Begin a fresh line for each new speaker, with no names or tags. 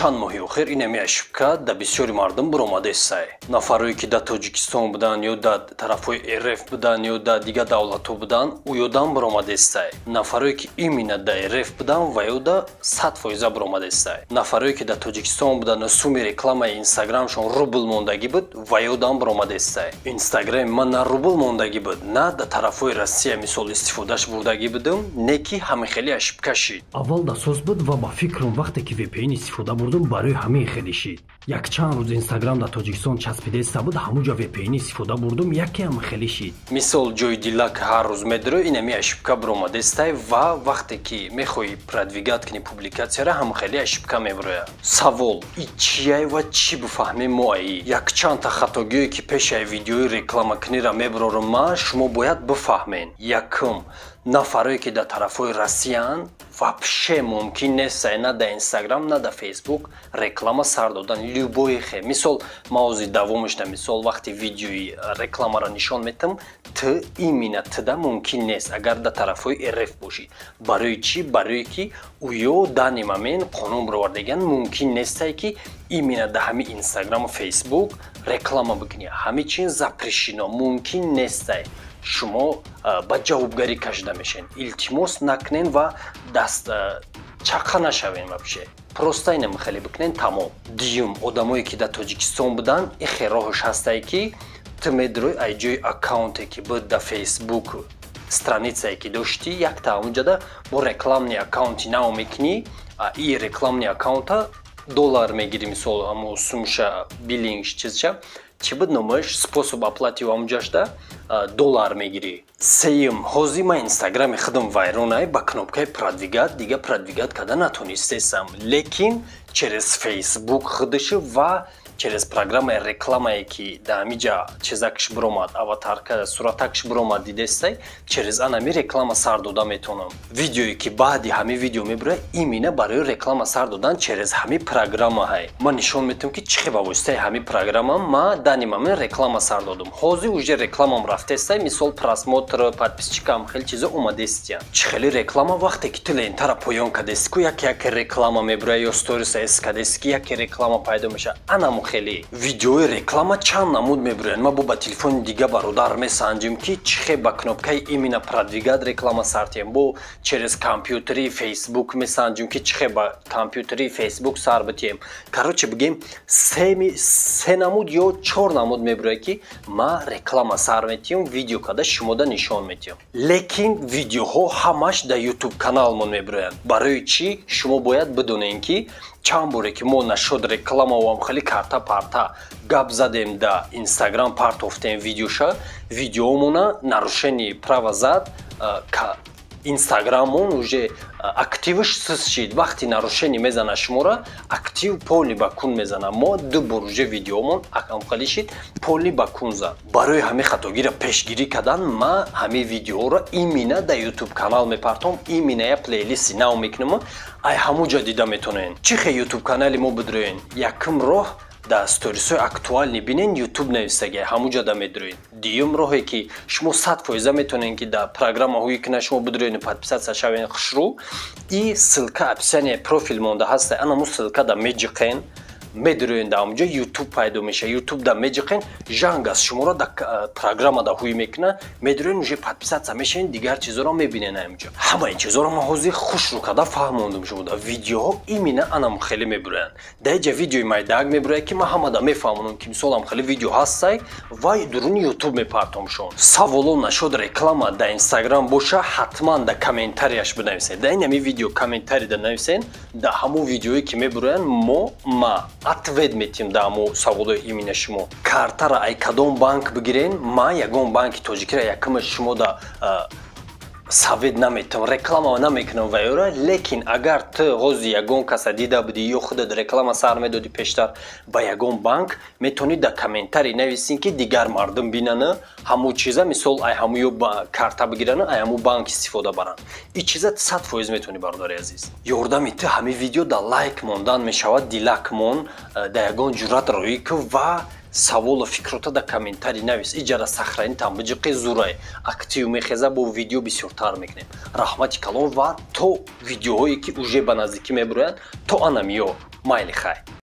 чанд моҳи охир ина меашибка да бисёри мардум буромадесай. Нафарое ки да Тоҷикистон будан ё да тарафҳои РФ будан ё да дигар давлатҳо будан уёдан буромадесай. Нафарое ки имина да РФ будан ва ё да 100% буромадесай. Нафарое ки да Тоҷикистон будан суми рекламаи Инстаграмшон рубл мондагӣ буд ва ёдан буромадесай. Инстаграм ман на рубл мондагӣ буд на да тарафҳои Россия мисол истифодаш бурдагӣ будам не ки ҳамин хеле ашибка шид.
Аввал дасос буд ва ба фикрам вақте ки VPN истифода бурдум барои ҳамин хеле шид. Якчанд рӯз Инстаграм да Тоҷикистон часпидаиста буд ҳамуҷа VPN истифода бурдум яке ҳам хеле шид.
Мисол ҷои дилак ҳар рӯз медиро инами ашибка буромадестай ва вақте ки мехоҳӣ продвигат кини публикатсияра ҳам хеле ашибка мебуроя. Савол и чияй ва чӣ бифаҳмем мо аи? Якчандта хатогиҳое ки пешаи видеои реклама кинира мебурорам ма шумо бояд бифаҳмен. Якум нафарое ки да тарафҳои Россиян вообще мумкин нест на да Инстаграм на да Фейсбук реклама сар додан любое хе. Мисол мавзи давомишна мисол вақти видеои рекламаро нишон метам т имина тда мумкин нест агар да тарафҳои РФ боши. Барои чӣ? Барои ки уё дани мамен қонун бировардаган мумкин нестай ки имина да ҳами Инстаграму Фейсбук реклама бикунӣ. Ҳами чин запрещено мумкин нестай. Шумо ба ҷавобгарӣ кашида мешавед. Илтимос накунен ва даст чақа нашавен вообще. Просто ина михали бикунен тамом. Дуюм одамое ки да Тоҷикистон будан ихе роҳаш ҳастай ки ту медирои ай ҷои аккаунте ки буд да Фейсбук страницае ки дошти якта ҳамунҷада бо рекламни аккаунти нав мекунӣ и рекламни аккаунта доллар мегирӣ мисол ҳамо сумша биллинг чизча чӣ буд номаш способ оплати ҳамунҷашда доллар мегирӣ. Сеюм ҳозир ман Инстаграми худам вайронай ба кнопкаи продвигат дига продвигат карда натонистесам, лекин через Фейсбук худаши ва через программаи рекламае ки да ҳамиҷа чизакш биромад аватарка суратакш биромад дидестай через анами реклама сар дода метавонам. Видеое ки баъди ҳами видео мебурад имина барои реклама сар додан через ҳами программаҳай. Ман нишон метавам ки чӣ ба воситаи ҳами программа ма дани мамин реклама сар додам. Ҳозир уже рекламам рафтестай мисол просмотр подписчикам хеле чизо омадестия. Чӣ хеле реклама вақте ки ту лентара поён кадест ку яке реклама мебурад ё сториса эс кадест ки яке реклама пайдо мешавад. Анам хеле видеои реклама чанд намуд мебуранд. Ма бо ба телефони дига бародар месанҷим ки чӣ ба кнопкаи имина продвигат реклама сартем бо через компютери Фейсбук месанҷим ки чӣ ба компютери Фейсбук сар битем. Короче бигем се намуд ё 4 намуд мебурад ки ма реклама сар метиҳам видео када шумода нишон метиҳам. Лекин видеоҳо ҳамаш да YouTube каналмон мебуранд. Барои чӣ шумо бояд бидонем ки чанд боре ки мо нашуд рекламавам хеле карта парта гап задем да Инстаграм партофтем видеоша видеомона нарушени права зад Инстаграмон уже активш сиз шид. Вақти нарушени мезана шумора актив полни ба кун мезана. Мо ду бор уже видеомон акамхали шид полни ба кун зад. Барои ҳами хатогира пешгирӣ кардан ма ҳами видеоро имина да YouTube канал мепартом имина я плейлисти нав мекунам ай ҳамуҷа дида метонен. Чӣ хе YouTube канали мо бидроен? Якум роҳ да сторисои актуални бинен YouTube навистаги ҳамуҷа да медироед. Дуюм роҳе ки шумо 100% метонен ки да программаҳое ки на шумо бидроен подписатсия шавен хушрӯ и ссилка описание профил монда ҳаста анаму ссилка да медиқен медироен да ҳамуҷа YouTube пайдо меша. YouTube да медиқен жангас шуморо да программа да ҳуй мекуна медироен уже подписатсия мешавен дигар чизоро мебинен ҳамуҷа. Ҳама ин чизоро ман ҳозир хушрӯ карда фаҳмондам шумо да видеоҳо имина анам хеле мебуранд. Да иҷа видеои майдаг мебурад ки ман ҳамада мефаҳмонам ки мисолам хеле видео ҳастай ва дуруни YouTube мепартомшон. Саволо нашуд реклама да Инстаграм боша ҳатман да комментарияш бинависен. Да инами видео комментари да нависен да ҳамо видеое ки мебуранд ма ответ метим да ҳамо саволои имина шумо. Картара ай кадом банк бигирен ма ягон банки тоҷикира якумаш шумо да совет наметам реклама намекунам ва ёра лекин агар ту ҳозир ягон каса дида будӣ ё худат реклама сар медодӣ пештар ба ягон банк метавонӣ да комментари нависӣ ки дигар мардум бинана ҳамо чиза мисол ай ҳамуё карта бигирана ай ҳамо банк истифода баранд. И чиза 100% метавонӣ бародари азиз. Ёрдами ту ҳами видео да лайк мондан мешавад дилакмон да ягон ҷуръат роик ва саволу фикрота да комментари навис иҷара сахрани там биҷиқи зурай актив мехеза бо видео бисёртар мекунем. Раҳмати калон ва то видеоҳое ки уже ба наздикӣ мебуроянд то анам ё майли хай.